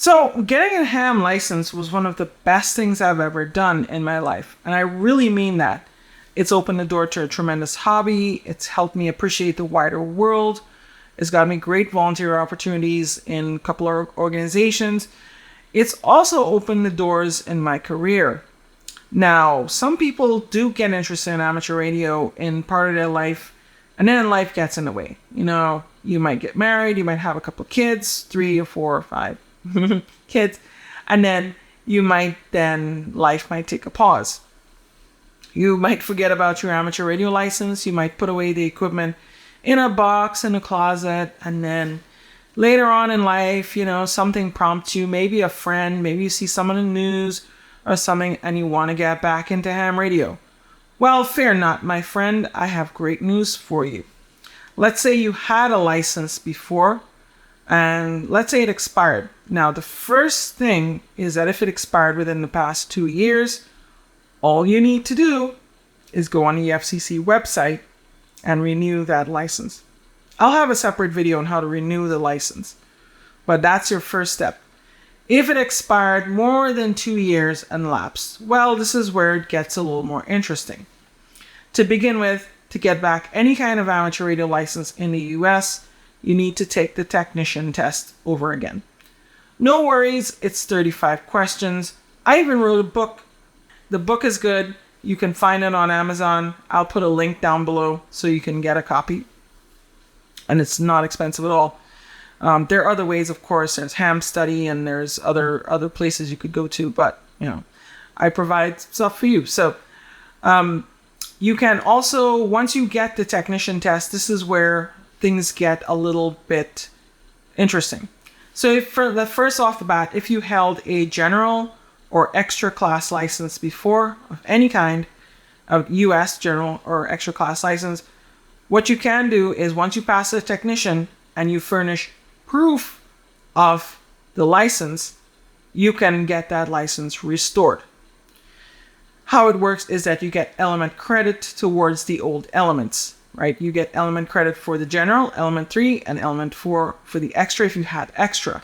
So, getting a ham license was one of the best things I've ever done in my life. And I really mean that. It's opened the door to a tremendous hobby. It's helped me appreciate the wider world. It's got me great volunteer opportunities in a couple of organizations. It's also opened the doors in my career. Now, some people do get interested in amateur radio in part of their life, and then life gets in the way. You might get married, you might have a couple of kids, 3 or 4 or 5 kids, and then life might take a pause. You might forget about your amateur radio license, you might put away the equipment in a box in a closet, and then later on in life, something prompts you, maybe a friend, maybe you see someone in the news or something, and you want to get back into ham radio. Well, fear not, my friend, I have great news for you. Let's say you had a license before, and let's say it expired. Now, the first thing is that if it expired within the past 2 years, all you need to do is go on the FCC website and renew that license. I'll have a separate video on how to renew the license, but that's your first step. If it expired more than 2 years and lapsed, well, this is where it gets a little more interesting. To begin with, to get back any kind of amateur radio license in the US, you need to take the technician test over again. No worries, it's 35 questions. I even wrote a book. The book is good. You can find it on Amazon. I'll put a link down below so you can get a copy. And it's not expensive at all. There are other ways, of course. There's Ham Study and there's other places you could go to. But, I provide stuff for you. So you can also, once you get the technician test, this is where things get a little bit interesting. So first off the bat, if you held a general or extra class license before of any kind of US general or extra class license, what you can do is once you pass the technician and you furnish proof of the license, you can get that license restored. How it works is that you get element credit towards the old elements, right? You get element credit for the general, element 3, and element 4 for the extra if you had extra.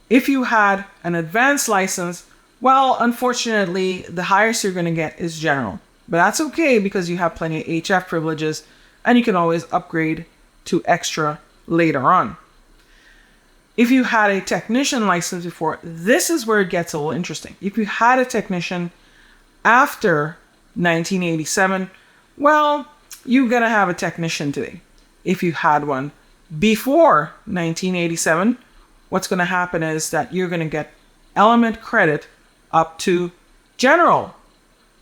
If you had an advanced license, well, unfortunately, the highest you're going to get is general. But that's okay because you have plenty of HF privileges and you can always upgrade to extra later on. If you had a technician license before, this is where it gets a little interesting. If you had a technician after 1987, well, you're going to have a technician today. If you had one before 1987, what's going to happen is that you're going to get element credit up to general.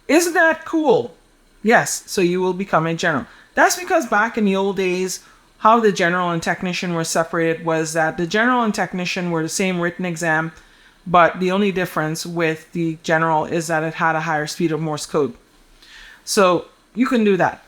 Isn't that cool? Yes, so you will become a general. That's because back in the old days, how the general and technician were separated was that the general and technician were the same written exam, but the only difference with the general is that it had a higher speed of Morse code. So you can do that.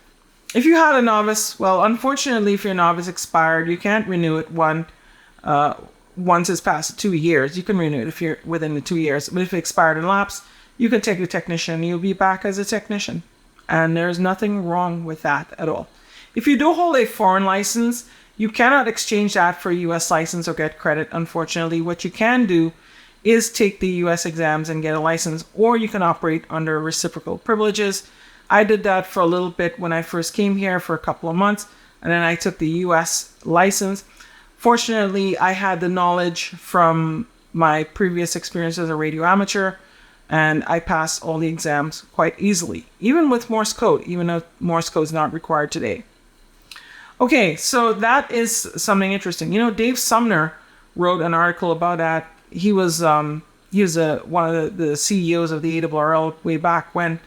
If you had a novice, well, unfortunately, if your novice expired, you can't renew it once it's past 2 years. You can renew it if you're within the 2 years. But if it expired and lapsed, you can take the technician. You'll be back as a technician. And there's nothing wrong with that at all. If you do hold a foreign license, you cannot exchange that for a US license or get credit, unfortunately. What you can do is take the US exams and get a license, or you can operate under reciprocal privileges. I did that for a little bit when I first came here for a couple of months, and then I took the US license. Fortunately, I had the knowledge from my previous experience as a radio amateur, and I passed all the exams quite easily, even with Morse code, even though Morse code is not required today. Okay, so that is something interesting. Dave Sumner wrote an article about that. He was one of the CEOs of the ARRL way back when,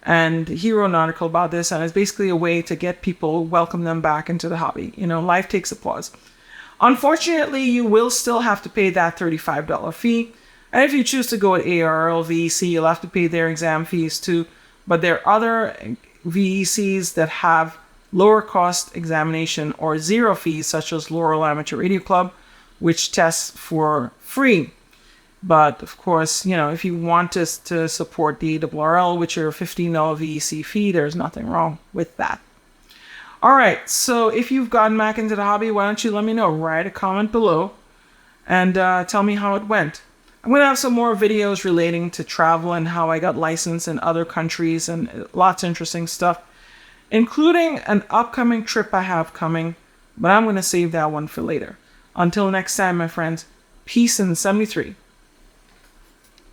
and he wrote an article about this, and it's basically a way to get people, welcome them back into the hobby. Life takes a pause. Unfortunately, you will still have to pay that $35 fee. And if you choose to go at ARRL VEC, you'll have to pay their exam fees too. But there are other VECs that have lower cost examination or zero fees, such as Laurel Amateur Radio Club, which tests for free. But of course, if you want us to support the ARRL, which are a $15 VEC fee, there's nothing wrong with that. All right, so if you've gotten back into the hobby, why don't you let me know? Write a comment below. and tell me how it went. I'm going to have some more videos relating to travel and how I got licensed in other countries and lots of interesting stuff, including an upcoming trip I have coming, but I'm going to save that one for later. Until next time, my friends, peace in 73.